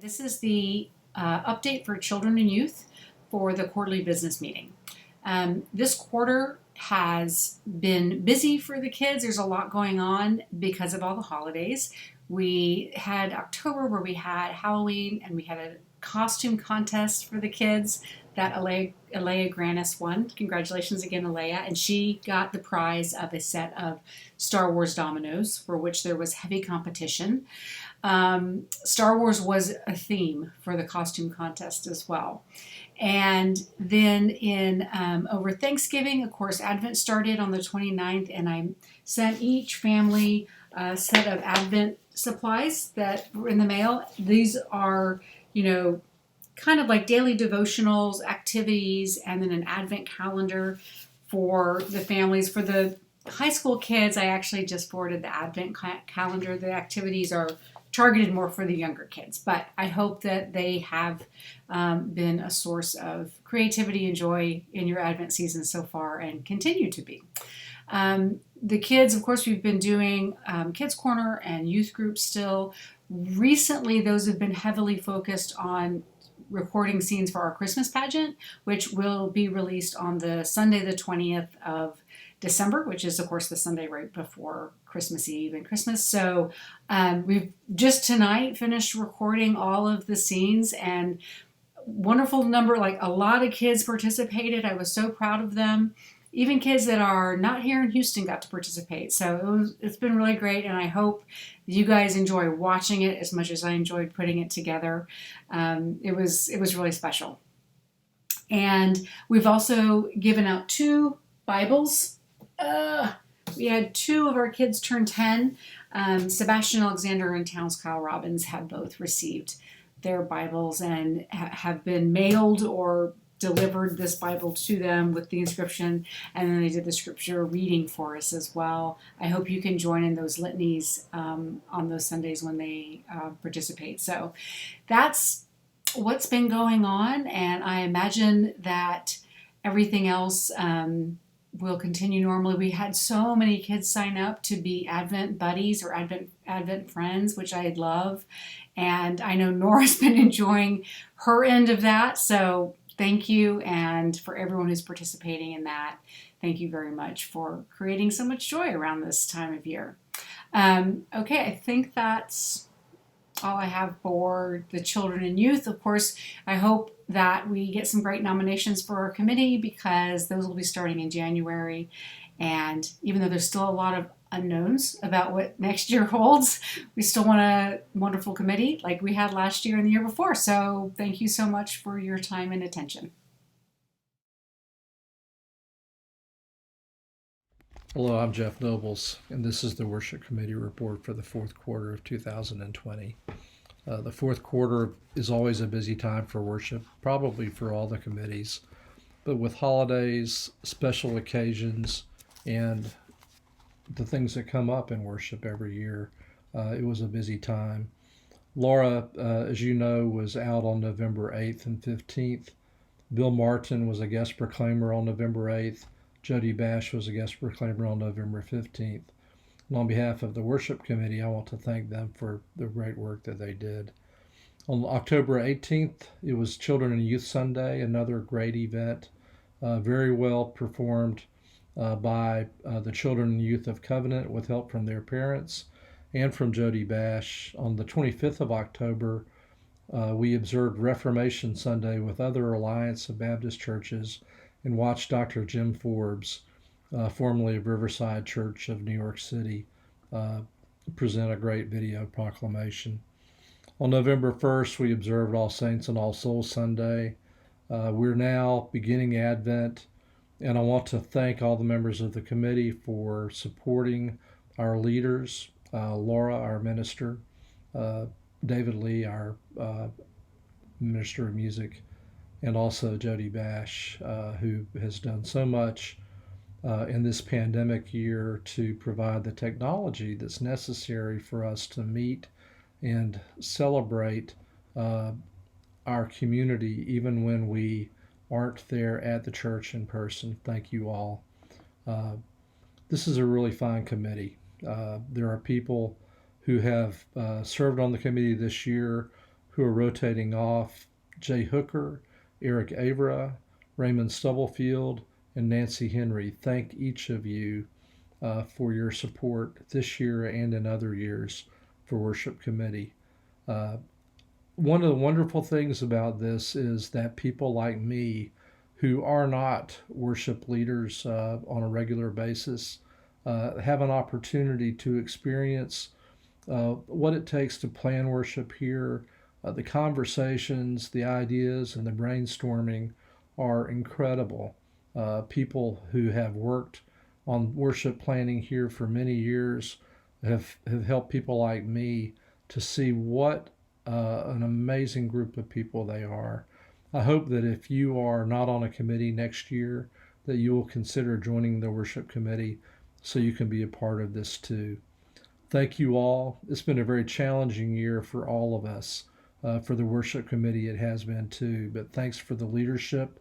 This is the update for children and youth for the quarterly business meeting. This quarter has been busy for the kids. There's a lot going on because of all the holidays. We had October where we had Halloween and we had a costume contest for the kids that Alea Granis won. Congratulations again, Alea. And she got the prize of a set of Star Wars dominoes for which there was heavy competition. Star Wars was a theme for the costume contest as well. And then in over Thanksgiving, of course, Advent started on the 29th, and I sent each family a set of Advent supplies that were in the mail. These are, kind of like daily devotionals, activities, and then an Advent calendar for the families. For the high school kids, I actually just forwarded the Advent calendar. The activities are targeted more for the younger kids, but I hope that they have been a source of creativity and joy in your Advent season so far and continue to be. The kids, of course, we've been doing Kids Corner and youth groups still. Recently, those have been heavily focused on recording scenes for our Christmas pageant, which will be released on the Sunday, the 20th of December, which is, of course, the Sunday right before Christmas Eve and Christmas. So we've just tonight finished recording all of the scenes, and wonderful number, like a lot of kids participated. I was so proud of them. Even kids that are not here in Houston got to participate. So it's been really great, and I hope you guys enjoy watching it as much as I enjoyed putting it together. It was really special. And we've also given out 2 Bibles. We had 2 of our kids turn 10. Sebastian Alexander and Towns Kyle Robbins have both received their Bibles and have been mailed or delivered this Bible to them with the inscription, and then they did the scripture reading for us as well. I hope you can join in those litanies on those Sundays when they participate. So that's what's been going on, and I imagine that everything else will continue normally. We had so many kids sign up to be Advent buddies or Advent friends, which I love, and I know Nora's been enjoying her end of that, so thank you, and for everyone who's participating in that, thank you very much for creating so much joy around this time of year. Okay, I think that's all I have for the children and youth. Of course, I hope that we get some great nominations for our committee because those will be starting in January. And even though there's still a lot of unknowns about what next year holds, we still want a wonderful committee like we had last year and the year before. So thank you so much for your time and attention. Hello, I'm Jeff Nobles, and this is the Worship Committee report for the fourth quarter of 2020. The fourth quarter is always a busy time for worship, probably for all the committees, but with holidays, special occasions, and the things that come up in worship every year, it was a busy time. Laura, as you know, was out on November 8th and 15th. Bill Martin was a guest proclaimer on November 8th. Jody Bash was a guest proclaimer on November 15th. And on behalf of the worship committee, I want to thank them for the great work that they did. On October 18th, it was Children and Youth Sunday, another great event, very well performed by the Children and Youth of Covenant with help from their parents and from Jody Bash. On the 25th of October, we observed Reformation Sunday with other Alliance of Baptist churches and watched Dr. Jim Forbes, formerly of Riverside Church of New York City, present a great video proclamation. On November 1st, we observed All Saints and All Souls Sunday. We're now beginning Advent, and I want to thank all the members of the committee for supporting our leaders, Laura, our minister, David Lee, our minister of music, and also Jody Bash, who has done so much in this pandemic year to provide the technology that's necessary for us to meet and celebrate our community even when we aren't there at the church in person. Thank you all. This is a really fine committee. There are people who have served on the committee this year who who are rotating off: Jay Hooker, Eric Avra, Raymond Stubblefield, and Nancy Henry. Thank each of you for your support this year and in other years for Worship Committee. One of the wonderful things about this is that people like me who are not worship leaders on a regular basis have an opportunity to experience what it takes to plan worship here. The conversations, the ideas, and the brainstorming are incredible. People who have worked on worship planning here for many years have helped people like me to see what an amazing group of people they are. I hope that if you are not on a committee next year, that you will consider joining the worship committee so you can be a part of this too. Thank you all. It's been a very challenging year for all of us. For the worship committee, it has been too. But thanks for the leadership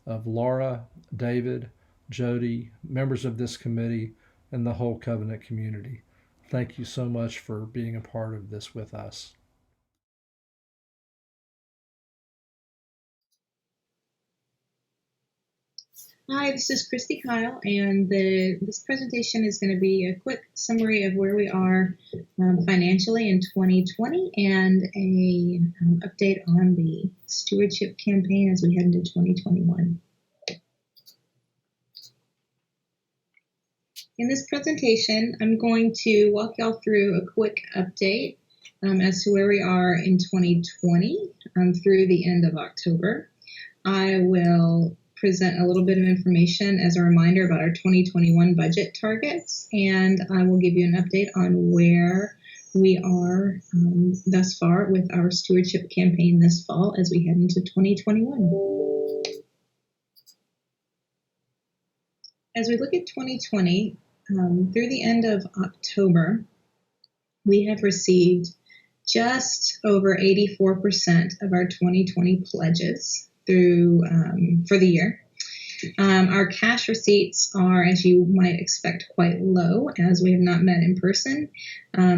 of Laura, David, Jody, members of this committee, and the whole Covenant community. Thank you so much for being a part of this with us. Hi, this is Christy Kyle, and this presentation is going to be a quick summary of where we are financially in 2020 and an update on the stewardship campaign as we head into 2021. In this presentation, I'm going to walk y'all through a quick update as to where we are in 2020 through the end of October. I will present a little bit of information as a reminder about our 2021 budget targets, and I will give you an update on where we are thus far with our stewardship campaign this fall as we head into 2021. As we look at 2020, through the end of October, we have received just over 84% of our 2020 pledges for the year. Our cash receipts are, as you might expect, quite low as we have not met in person.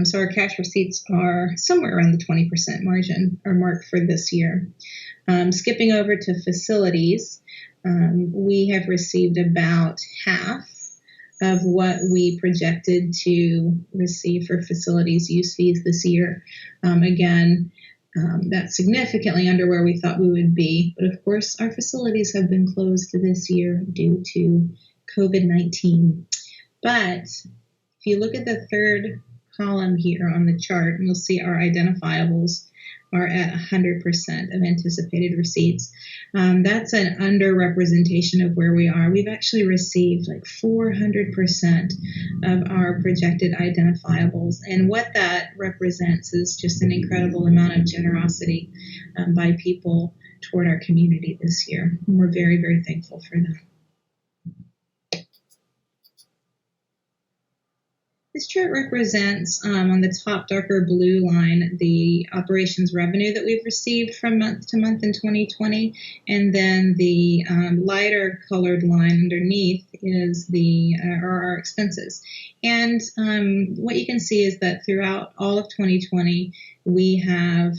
So our cash receipts are somewhere around the 20% margin or mark for this year. Skipping over to facilities, we have received about half of what we projected to receive for facilities use fees this year. That's significantly under where we thought we would be. But of course, our facilities have been closed this year due to COVID-19. But if you look at the third column here on the chart, you'll see our identifiables are at 100% of anticipated receipts. That's an underrepresentation of where we are. We've actually received like 400% of our projected identifiables. And what that represents is just an incredible amount of generosity by people toward our community this year. And we're very, very thankful for that. This chart represents, on the top darker blue line, the operations revenue that we've received from month to month in 2020, and then the lighter colored line underneath is our expenses. And what you can see is that throughout all of 2020, we have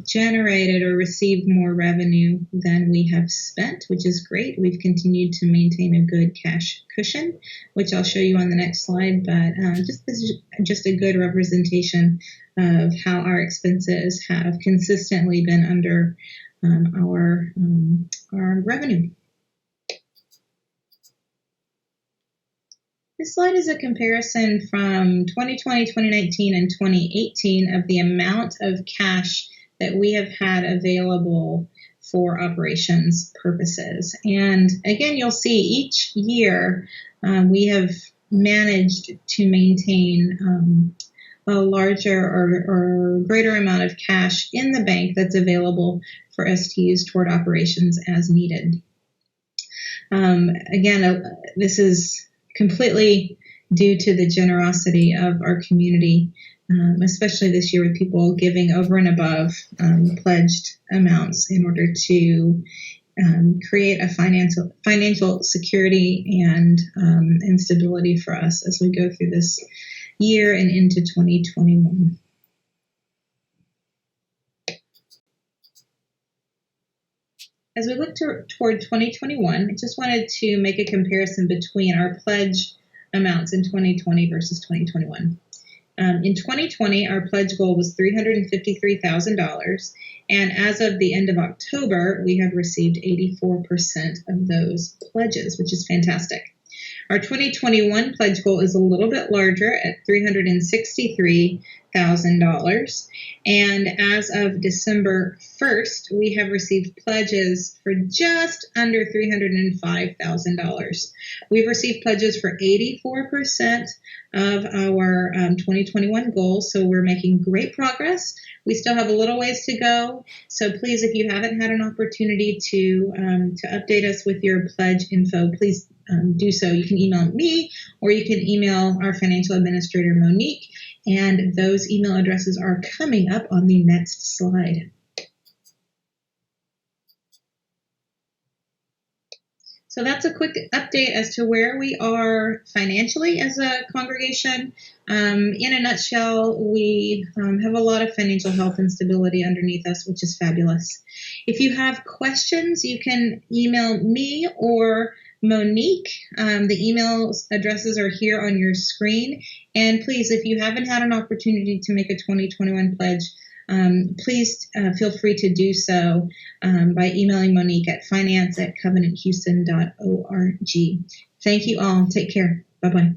generated or received more revenue than we have spent, which is great. We've continued to maintain a good cash cushion, which I'll show you on the next slide, but this is just a good representation of how our expenses have consistently been under our revenue. This slide is a comparison from 2020, 2019, and 2018 of the amount of cash that we have had available for operations purposes. And again, you'll see each year we have managed to maintain a larger or greater amount of cash in the bank that's available for us to use toward operations as needed. Again, this is completely due to the generosity of our community, especially this year with people giving over and above pledged amounts in order to create a financial security and stability for us as we go through this year and into 2021. As we look toward 2021, I just wanted to make a comparison between our pledge amounts in 2020 versus 2021. In 2020, our pledge goal was $353,000, and as of the end of October, we have received 84% of those pledges, which is fantastic. Our 2021 pledge goal is a little bit larger at $363,000, and as of December 1st, we have received pledges for just under $305,000. We've received pledges for 84% of our 2021 goals, so we're making great progress. We still have a little ways to go, so please, if you haven't had an opportunity to update us with your pledge info, please do so. You can email me or you can email our financial administrator, Monique, and those email addresses are coming up on the next slide. So that's a quick update as to where we are financially as a congregation. In a nutshell, we have a lot of financial health and stability underneath us, which is fabulous. If you have questions, you can email me or Monique. The email addresses are here on your screen. And please, if you haven't had an opportunity to make a 2021 pledge, please feel free to do so by emailing Monique at finance@covenanthouston.org. Thank you all. Take care. Bye-bye.